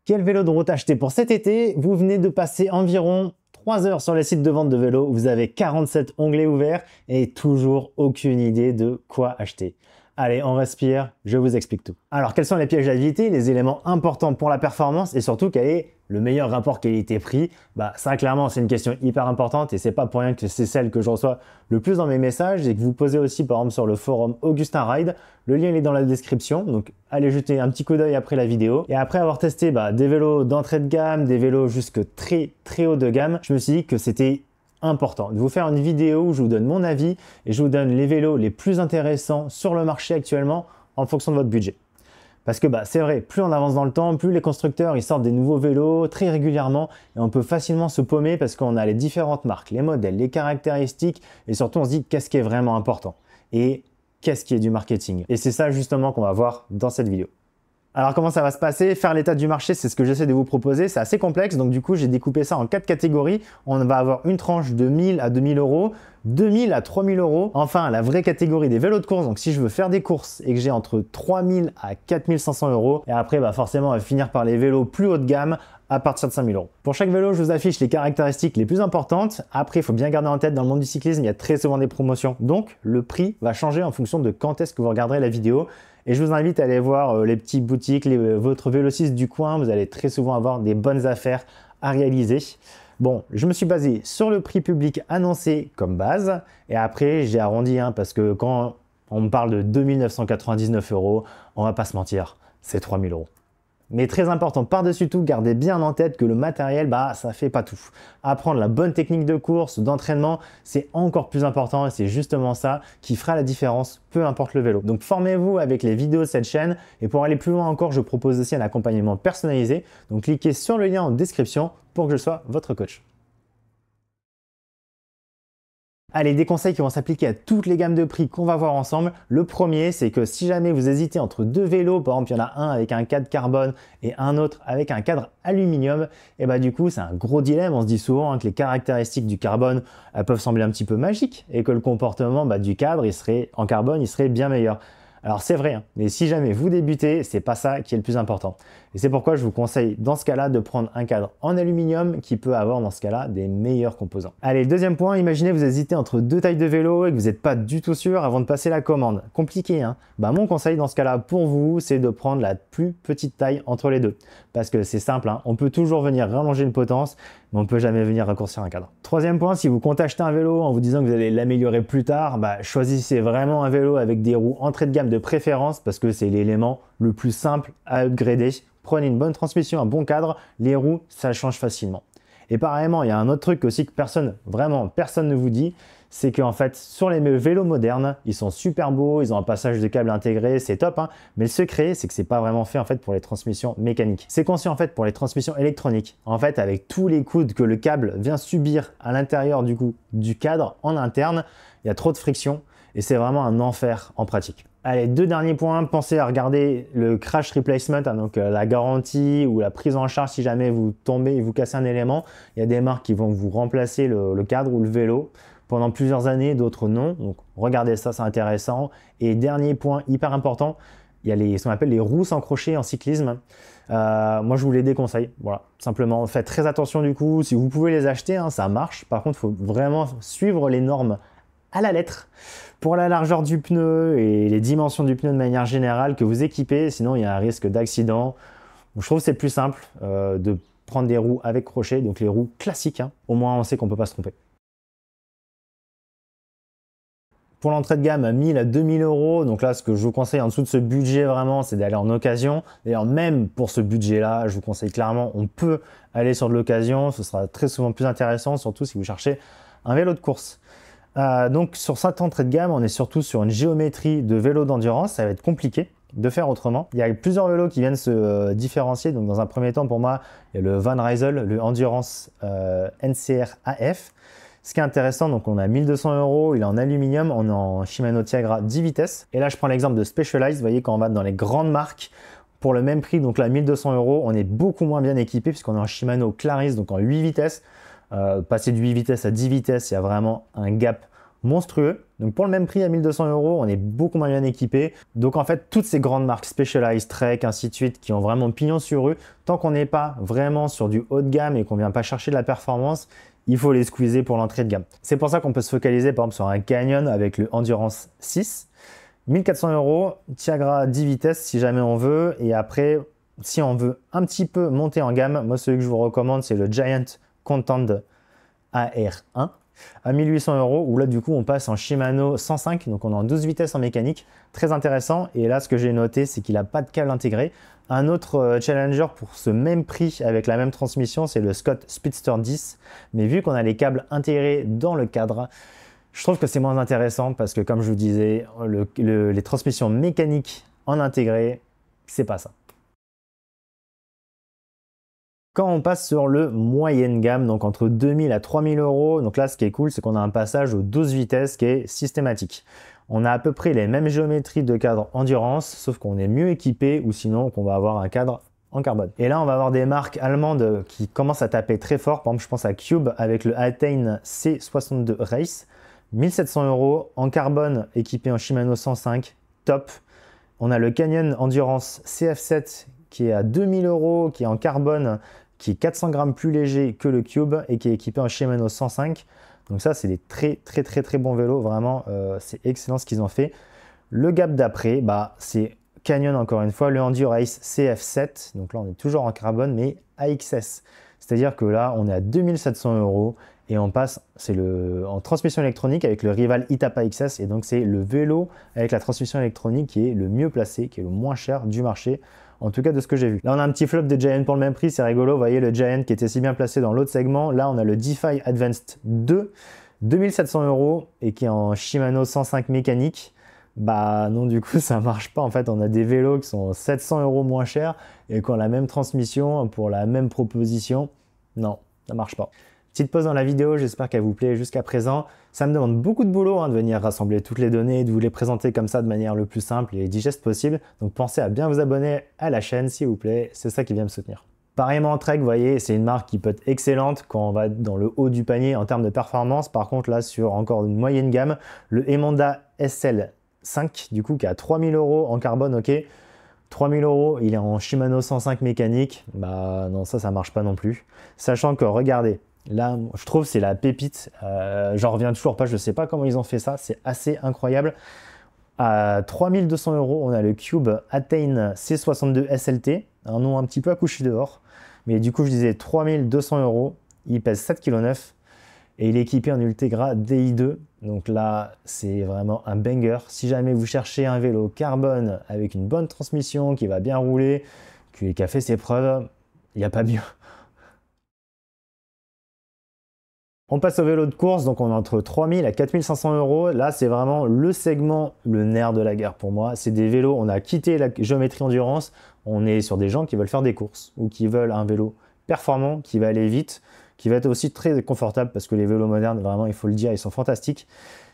Quel vélo de route acheter pour cet été? Vous venez de passer environ 3 heures sur les sites de vente de vélos, vous avez 47 onglets ouverts et toujours aucune idée de quoi acheter. Allez, on respire, je vous explique tout. Alors, quels sont les pièges à éviter, les éléments importants pour la performance et surtout quel est le meilleur rapport qualité-prix? Ça, clairement, c'est une question hyper importante et c'est pas pour rien que c'est celle que je reçois le plus dans mes messages et que vous posez aussi, par exemple, sur le forum Augustin Ride. Le lien, il est dans la description, donc allez jeter un petit coup d'œil après la vidéo. Et après avoir testé des vélos d'entrée de gamme, des vélos jusque très haut de gamme, je me suis dit que c'était important de vous faire une vidéo où je vous donne mon avis et je vous donne les vélos les plus intéressants sur le marché actuellement en fonction de votre budget. Parce que c'est vrai, plus on avance dans le temps, plus les constructeurs ils sortent des nouveaux vélos très régulièrement et on peut facilement se paumer parce qu'on a les différentes marques, les modèles, les caractéristiques et surtout on se dit qu'est-ce qui est vraiment important et qu'est-ce qui est du marketing. Et c'est ça justement qu'on va voir dans cette vidéo. Alors comment ça va se passer? Faire l'état du marché, c'est ce que j'essaie de vous proposer. C'est assez complexe, donc du coup j'ai découpé ça en 4 catégories. On va avoir une tranche de 1000 à 2000 euros, 2000 à 3000 euros. Enfin, la vraie catégorie des vélos de course, donc si je veux faire des courses et que j'ai entre 3000 à 4500 euros. Et après, forcément, on va finir par les vélos plus haut de gamme à partir de 5000 euros. Pour chaque vélo, je vous affiche les caractéristiques les plus importantes. Après, il faut bien garder en tête, dans le monde du cyclisme, il y a très souvent des promotions. Donc, le prix va changer en fonction de quand est-ce que vous regarderez la vidéo. Et je vous invite à aller voir les petites boutiques, votre vélociste du coin. Vous allez très souvent avoir des bonnes affaires à réaliser. Bon, je me suis basé sur le prix public annoncé comme base. Et après, j'ai arrondi parce que quand on me parle de 2999 euros, on va pas se mentir, c'est 3000 euros. Mais très important, par-dessus tout, gardez bien en tête que le matériel, ça fait pas tout. Apprendre la bonne technique de course, d'entraînement, c'est encore plus important et c'est justement ça qui fera la différence, peu importe le vélo. Donc formez-vous avec les vidéos de cette chaîne et pour aller plus loin encore, je propose aussi un accompagnement personnalisé. Donc cliquez sur le lien en description pour que je sois votre coach. Allez, des conseils qui vont s'appliquer à toutes les gammes de prix qu'on va voir ensemble. Le premier, c'est que si jamais vous hésitez entre deux vélos, par exemple, il y en a un avec un cadre carbone et un autre avec un cadre aluminium, et du coup, c'est un gros dilemme. On se dit souvent que les caractéristiques du carbone, elles peuvent sembler un petit peu magiques et que le comportement du cadre, en carbone, il serait bien meilleur. Alors c'est vrai, mais si jamais vous débutez, c'est pas ça qui est le plus important. Et c'est pourquoi je vous conseille dans ce cas-là de prendre un cadre en aluminium qui peut avoir dans ce cas-là des meilleurs composants. Allez, deuxième point, imaginez vous hésitez entre deux tailles de vélo et que vous n'êtes pas du tout sûr avant de passer la commande. Compliqué, hein? Mon conseil dans ce cas-là pour vous, c'est de prendre la plus petite taille entre les deux. Parce que c'est simple, on peut toujours venir rallonger une potence, mais on ne peut jamais venir raccourcir un cadre. Troisième point, si vous comptez acheter un vélo en vous disant que vous allez l'améliorer plus tard, choisissez vraiment un vélo avec des roues entrée de gamme de préférence parce que c'est l'élément le plus simple à upgrader. Prenez une bonne transmission, un bon cadre, les roues, ça change facilement. Et pareillement, il y a un autre truc aussi que personne ne vous dit, c'est qu'en fait, sur les vélos modernes, ils sont super beaux, ils ont un passage de câble intégré, c'est top, mais le secret, c'est que c'est pas vraiment fait en fait pour les transmissions mécaniques. C'est conçu en fait pour les transmissions électroniques. En fait, avec tous les coudes que le câble vient subir à l'intérieur du cadre en interne, il y a trop de friction et c'est vraiment un enfer en pratique. Allez, deux derniers points, pensez à regarder le crash replacement, donc la garantie ou la prise en charge si jamais vous tombez et vous cassez un élément. Il y a des marques qui vont vous remplacer le cadre ou le vélo pendant plusieurs années, d'autres non. Donc regardez ça, c'est intéressant. Et dernier point hyper important, il y a ce qu'on appelle les roues sans crochet en cyclisme. Moi, je vous les déconseille. Voilà, simplement, faites très attention du coup. Si vous pouvez les acheter, ça marche. Par contre, il faut vraiment suivre les normes à la lettre pour la largeur du pneu et les dimensions du pneu de manière générale que vous équipez, sinon il y a un risque d'accident. Je trouve que c'est plus simple de prendre des roues avec crochet, donc les roues classiques, au moins on sait qu'on ne peut pas se tromper. Pour l'entrée de gamme à 1000 à 2000 euros, donc là ce que je vous conseille en dessous de ce budget vraiment, c'est d'aller en occasion. D'ailleurs même pour ce budget-là, je vous conseille clairement, on peut aller sur de l'occasion, ce sera très souvent plus intéressant, surtout si vous cherchez un vélo de course. Donc sur cette entrée de gamme, on est surtout sur une géométrie de vélo d'endurance, ça va être compliqué de faire autrement. Il y a plusieurs vélos qui viennent se différencier, donc dans un premier temps pour moi, il y a le Van Rysel, le Endurance NCR AF. Ce qui est intéressant, donc on a 1200 euros, il est en aluminium, on est en Shimano Tiagra 10 vitesses. Et là je prends l'exemple de Specialized, vous voyez quand on va dans les grandes marques, pour le même prix, donc là 1200 euros, on est beaucoup moins bien équipé puisqu'on est en Shimano Claris, donc en 8 vitesses. Passer de 8 vitesses à 10 vitesses, il y a vraiment un gap monstrueux. Donc pour le même prix à 1200 €, on est beaucoup moins bien équipé. Donc en fait, toutes ces grandes marques Specialized, Trek, ainsi de suite, qui ont vraiment pignon sur rue, tant qu'on n'est pas vraiment sur du haut de gamme et qu'on vient pas chercher de la performance, il faut les squeezer pour l'entrée de gamme. C'est pour ça qu'on peut se focaliser par exemple sur un Canyon avec le Endurance 6. 1400 €, Tiagra 10 vitesses si jamais on veut. Et après, si on veut un petit peu monter en gamme, moi celui que je vous recommande, c'est le Giant Contend AR1 à 1800 €, où là du coup on passe en Shimano 105, donc on est en 12 vitesses en mécanique, très intéressant. Et là ce que j'ai noté, c'est qu'il n'a pas de câble intégré. Un autre Challenger pour ce même prix avec la même transmission, c'est le Scott Speedster 10, mais vu qu'on a les câbles intégrés dans le cadre, je trouve que c'est moins intéressant parce que comme je vous disais, les transmissions mécaniques en intégré, c'est pas ça. Quand on passe sur le moyenne gamme, donc entre 2000 à 3000 €, donc là ce qui est cool, c'est qu'on a un passage aux 12 vitesses qui est systématique. On a à peu près les mêmes géométries de cadre endurance, sauf qu'on est mieux équipé ou sinon qu'on va avoir un cadre en carbone. Et là on va avoir des marques allemandes qui commencent à taper très fort. Par exemple, je pense à Cube avec le Attain C62 Race, 1700 € en carbone équipé en Shimano 105, top. On a le Canyon Endurance CF7 qui est à 2000 €, qui est en carbone, qui est 400 grammes plus léger que le Cube et qui est équipé en Shimano 105. Donc ça, c'est des très bons vélos. Vraiment, c'est excellent ce qu'ils ont fait. Le gap d'après, c'est Canyon encore une fois, le Endurace CF7. Donc là, on est toujours en carbone, mais AXS. C'est-à-dire que là, on est à 2700 € et on passe, c'est en transmission électronique avec le rival Itap AXS. Et donc, c'est le vélo avec la transmission électronique qui est le mieux placé, qui est le moins cher du marché. En tout cas, de ce que j'ai vu. Là, on a un petit flop de Giant pour le même prix. C'est rigolo. Vous voyez, le Giant qui était si bien placé dans l'autre segment. Là, on a le DeFi Advanced 2, 2700 € et qui est en Shimano 105 mécanique. Bah non, du coup, ça marche pas. En fait, on a des vélos qui sont 700 € moins chers et qui ont la même transmission pour la même proposition. Non, ça marche pas. Petite pause dans la vidéo, j'espère qu'elle vous plaît jusqu'à présent. Ça me demande beaucoup de boulot de venir rassembler toutes les données, de vous les présenter comme ça de manière le plus simple et digeste possible. Donc pensez à bien vous abonner à la chaîne s'il vous plaît, c'est ça qui vient me soutenir. Pareillement, Trek, vous voyez, c'est une marque qui peut être excellente quand on va dans le haut du panier en termes de performance. Par contre, là, sur encore une moyenne gamme, le Emonda SL5, du coup, qui est à 3000 € en carbone, ok. 3000 €, il est en Shimano 105 mécanique. Bah non, ça marche pas non plus. Sachant que, regardez, là, je trouve c'est la pépite. J'en reviens toujours pas, je sais pas comment ils ont fait ça. C'est assez incroyable. À 3200 €, on a le Cube Attain C62 SLT. Un nom un petit peu à coucher dehors. Mais du coup, je disais 3200 €. Il pèse 7,9 kg. Et il est équipé en Ultegra DI2. Donc là, c'est vraiment un banger. Si jamais vous cherchez un vélo carbone avec une bonne transmission, qui va bien rouler, qui a fait ses preuves, il n'y a pas mieux. On passe au vélo de course, donc on est entre 3000 à 4500 €. Là, c'est vraiment le segment, le nerf de la guerre pour moi. C'est des vélos, on a quitté la géométrie endurance, on est sur des gens qui veulent faire des courses ou qui veulent un vélo performant, qui va aller vite, qui va être aussi très confortable parce que les vélos modernes, vraiment, il faut le dire, ils sont fantastiques.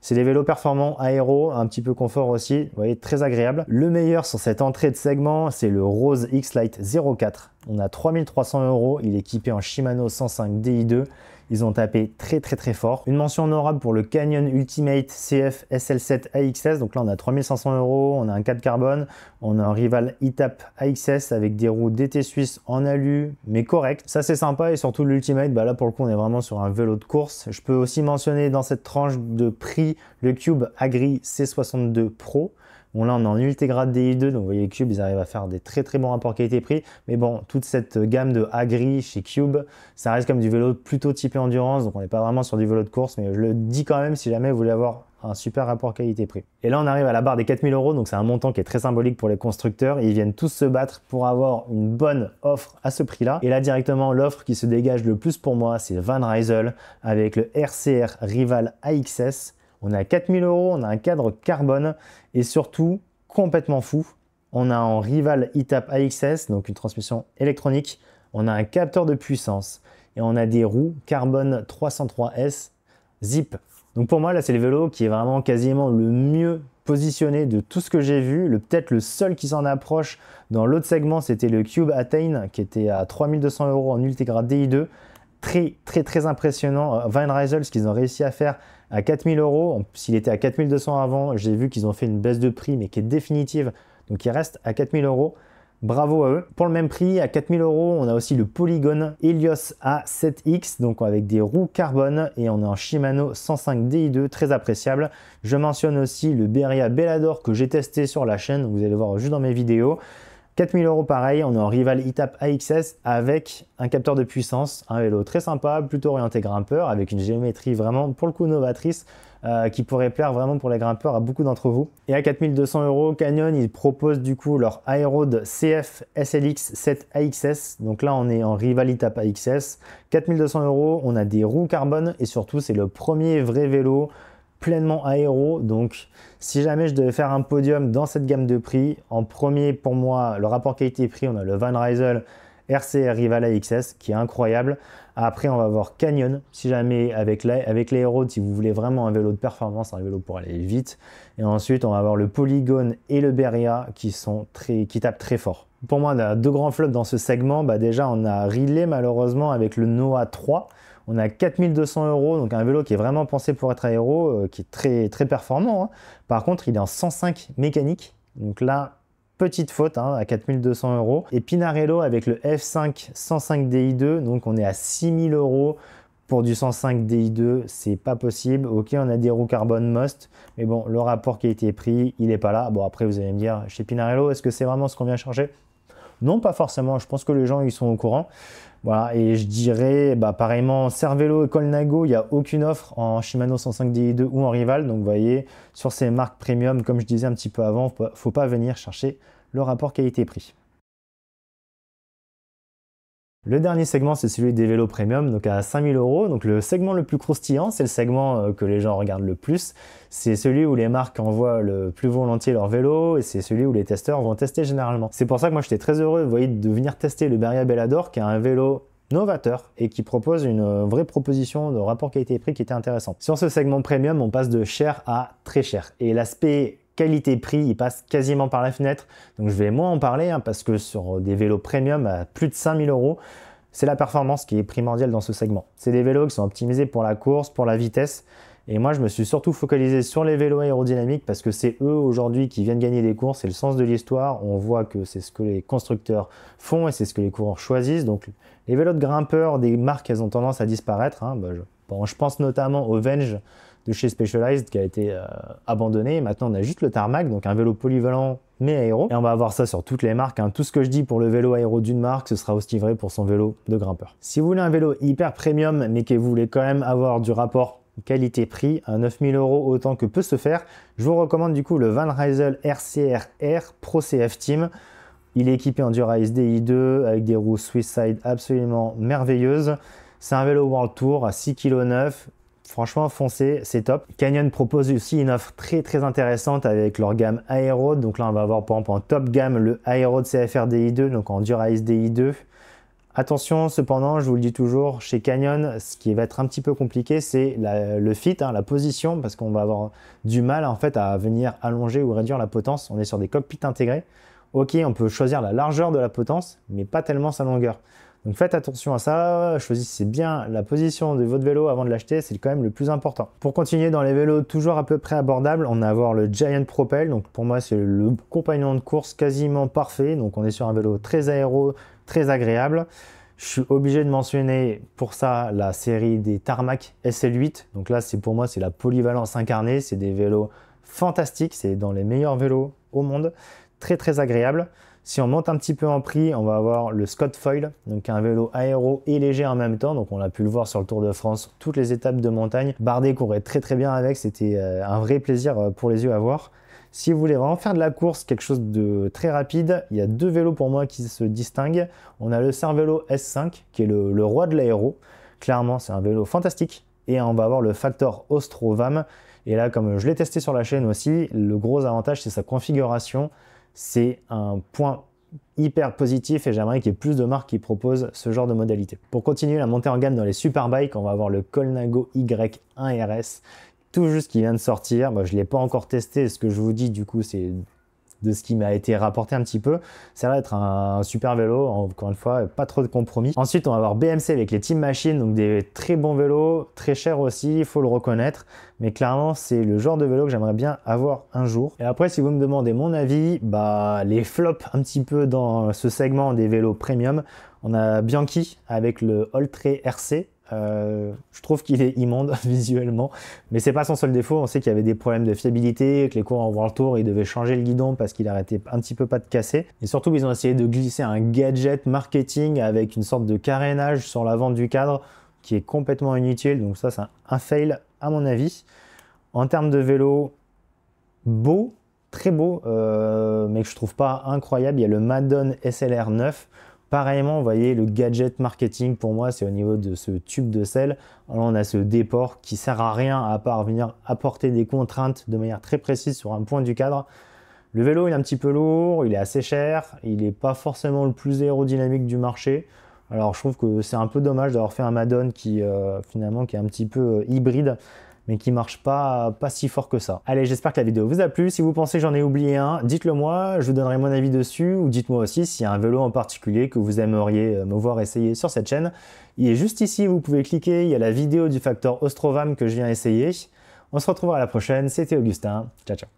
C'est des vélos performants, aéro, un petit peu confort aussi, vous voyez, très agréable. Le meilleur sur cette entrée de segment, c'est le Rose X-Lite 04. On a 3300 €, il est équipé en Shimano 105 DI2. Ils ont tapé très fort. Une mention honorable pour le Canyon Ultimate CF SL7 AXS. Donc là, on a 3500 €, on a un cadre carbone, on a un rival Itap AXS avec des roues DT Suisse en alu, mais correct. Ça, c'est sympa et surtout l'Ultimate, là, pour le coup, on est vraiment sur un vélo de course. Je peux aussi mentionner dans cette tranche de prix le Cube Agri C62 Pro. Bon, là, on est en Ultegra DI2, donc vous voyez, Cube, ils arrivent à faire des très bons rapports qualité-prix. Mais bon, toute cette gamme de Agri chez Cube, ça reste comme du vélo plutôt typé endurance, donc on n'est pas vraiment sur du vélo de course, mais je le dis quand même si jamais vous voulez avoir un super rapport qualité-prix. Et là, on arrive à la barre des 4000 €, donc c'est un montant qui est très symbolique pour les constructeurs. Ils viennent tous se battre pour avoir une bonne offre à ce prix-là. Et là, directement, l'offre qui se dégage le plus pour moi, c'est Van Rysel avec le RCR Rival AXS. On est à 4000 €, on a un cadre carbone et surtout, complètement fou, on a en rival Itap AXS, donc une transmission électronique, on a un capteur de puissance et on a des roues carbone 303S Zip. Donc pour moi, là, c'est le vélo qui est vraiment quasiment le mieux positionné de tout ce que j'ai vu. Peut-être le seul qui s'en approche dans l'autre segment, c'était le Cube Attain qui était à 3200 € en Ultegra DI2. Très impressionnant. Van Rysel, ce qu'ils ont réussi à faire à 4000 €. S'il était à 4200 avant, j'ai vu qu'ils ont fait une baisse de prix, mais qui est définitive. Donc il reste à 4000 €. Bravo à eux. Pour le même prix, à 4000 €, on a aussi le Polygon Helios A7X, donc avec des roues carbone, et on est en Shimano 105 Di2, très appréciable. Je mentionne aussi le Beria Bellador que j'ai testé sur la chaîne, vous allez voir juste dans mes vidéos. 4000 € pareil, on est en Rival Etap AXS avec un capteur de puissance, un vélo très sympa, plutôt orienté grimpeur, avec une géométrie vraiment pour le coup novatrice, qui pourrait plaire vraiment pour les grimpeurs à beaucoup d'entre vous. Et à 4200 €, Canyon, ils proposent du coup leur Aeroad CF SLX 7 AXS. Donc là, on est en Rival Etap AXS. 4200 €, on a des roues carbone et surtout, c'est le premier vrai vélo pleinement aéro. Donc si jamais je devais faire un podium dans cette gamme de prix, en premier pour moi, le rapport qualité-prix, on a le Van Rysel RCR Rival AXS qui est incroyable. Après, on va voir Canyon, si jamais avec l'Aeroad, si vous voulez vraiment un vélo de performance, un vélo pour aller vite. Et ensuite, on va avoir le Polygon et le Beria qui tapent très fort. Pour moi, on a deux grands flops dans ce segment. Déjà, on a Ridley malheureusement avec le Noah 3. On a 4200 €, donc un vélo qui est vraiment pensé pour être aéro, qui est très, très performant, hein. Par contre, il est en 105 mécanique. Donc là, petite faute, hein, à 4200 €. Et Pinarello avec le F5 105 Di2, donc on est à 6000 € pour du 105 Di2, c'est pas possible. Ok, on a des roues carbone Most, mais bon, le rapport qui a été pris, il n'est pas là. Bon, après, vous allez me dire, chez Pinarello, est-ce que c'est vraiment ce qu'on vient chercher? Non, pas forcément. Je pense que les gens, ils sont au courant. Voilà, et je dirais, pareillement, Cervelo et Colnago, il n'y a aucune offre en Shimano 105 Di2 ou en Rival. Donc, vous voyez, sur ces marques premium, comme je disais un petit peu avant, il ne faut pas venir chercher le rapport qualité-prix. Le dernier segment, c'est celui des vélos premium, donc à 5000 €. Donc le segment le plus croustillant, c'est le segment que les gens regardent le plus. C'est celui où les marques envoient le plus volontiers leurs vélos et c'est celui où les testeurs vont tester généralement. C'est pour ça que moi j'étais très heureux, vous voyez, de venir tester le Beria Bellador, qui est un vélo novateur et qui propose une vraie proposition de rapport qualité-prix qui était intéressante. Sur ce segment premium, on passe de cher à très cher. Et l'aspect qualité-prix, il passe quasiment par la fenêtre. Donc je vais moins en parler, hein, parce que sur des vélos premium à plus de 5000 €, c'est la performance qui est primordiale dans ce segment. C'est des vélos qui sont optimisés pour la course, pour la vitesse. Et moi, je me suis surtout focalisé sur les vélos aérodynamiques parce que c'est eux aujourd'hui qui viennent gagner des courses. C'est le sens de l'histoire. On voit que c'est ce que les constructeurs font et c'est ce que les coureurs choisissent. Donc les vélos de grimpeurs des marques, elles ont tendance à disparaître, hein. Je pense notamment au Venge de chez Specialized qui a été abandonné. Maintenant, on a juste le Tarmac, donc un vélo polyvalent mais aéro. Et on va avoir ça sur toutes les marques, hein. Tout ce que je dis pour le vélo aéro d'une marque, ce sera aussi vrai pour son vélo de grimpeur. Si vous voulez un vélo hyper premium, mais que vous voulez quand même avoir du rapport qualité-prix à 9000 € autant que peut se faire, je vous recommande du coup le Van Rysel RCR Pro CF Team. Il est équipé en Dura-Ace Di2 avec des roues Swisside absolument merveilleuses. C'est un vélo World Tour à 6,9 kg. Franchement, foncez, c'est top. Canyon propose aussi une offre très très intéressante avec leur gamme Aeroad. Donc là, on va avoir par exemple en top gamme le Aeroad CFR Di2, donc en Dura-Ace Di2. Attention, cependant, je vous le dis toujours, chez Canyon, ce qui va être un petit peu compliqué, c'est le fit, hein, la position, parce qu'on va avoir du mal en fait à venir allonger ou réduire la potence. On est sur des cockpits intégrés. Ok, on peut choisir la largeur de la potence, mais pas tellement sa longueur. Donc faites attention à ça, choisissez bien la position de votre vélo avant de l'acheter, c'est quand même le plus important. Pour continuer dans les vélos toujours à peu près abordables, on va avoir le Giant Propel. Donc pour moi, c'est le compagnon de course quasiment parfait. Donc on est sur un vélo très aéro, très agréable. Je suis obligé de mentionner pour ça la série des Tarmac SL8. Donc là, pour moi, c'est la polyvalence incarnée. C'est des vélos fantastiques, c'est dans les meilleurs vélos au monde. Très très agréable. Si on monte un petit peu en prix, on va avoir le Scott Foil, donc un vélo aéro et léger en même temps. Donc on a pu le voir sur le Tour de France, toutes les étapes de montagne. Bardet courait très très bien avec, c'était un vrai plaisir pour les yeux à voir. Si vous voulez vraiment faire de la course, quelque chose de très rapide, il y a deux vélos pour moi qui se distinguent. On a le Cervelo S5 qui est le roi de l'aéro. Clairement, c'est un vélo fantastique. Et on va avoir le Factor Ostrovam. Et là, comme je l'ai testé sur la chaîne aussi, le gros avantage, c'est sa configuration. C'est un point hyper positif et j'aimerais qu'il y ait plus de marques qui proposent ce genre de modalité. Pour continuer la montée en gamme dans les superbikes, on va avoir le Colnago Y1 RS, tout juste qui vient de sortir. Je ne l'ai pas encore testé, ce que je vous dis du coup c'est de ce qui m'a été rapporté un petit peu. Ça a l'air d'être un super vélo, encore une fois, pas trop de compromis. Ensuite, on va avoir BMC avec les Team Machine, donc des très bons vélos, très chers aussi, il faut le reconnaître. Mais clairement, c'est le genre de vélo que j'aimerais bien avoir un jour. Et après, si vous me demandez mon avis, bah, les flops un petit peu dans ce segment des vélos premium, on a Bianchi avec le All-Trail RC. Je trouve qu'il est immonde visuellement, mais c'est pas son seul défaut. On sait qu'il y avait des problèmes de fiabilité, que les coureurs en World Tour, ils devaient changer le guidon parce qu'il arrêtait un petit peu pas de casser. Et surtout, ils ont essayé de glisser un gadget marketing avec une sorte de carénage sur l'avant du cadre qui est complètement inutile. Donc ça, c'est un fail à mon avis. En termes de vélo, beau, très beau, mais que je trouve pas incroyable. Il y a le Madone SLR 9. Pareillement, vous voyez, le gadget marketing pour moi, c'est au niveau de ce tube de selle. Alors, on a ce déport qui sert à rien à part venir apporter des contraintes de manière très précise sur un point du cadre. Le vélo, il est un petit peu lourd, il est assez cher, il n'est pas forcément le plus aérodynamique du marché. Alors, je trouve que c'est un peu dommage d'avoir fait un Madone qui, finalement, qui est un petit peu hybride, mais qui marche pas si fort que ça. Allez, j'espère que la vidéo vous a plu. Si vous pensez que j'en ai oublié un, dites-le moi, je vous donnerai mon avis dessus, ou dites-moi aussi s'il y a un vélo en particulier que vous aimeriez me voir essayer sur cette chaîne. Il est juste ici, vous pouvez cliquer, il y a la vidéo du Factor Ostrovam que je viens essayer. On se retrouvera à la prochaine, c'était Augustin, ciao ciao.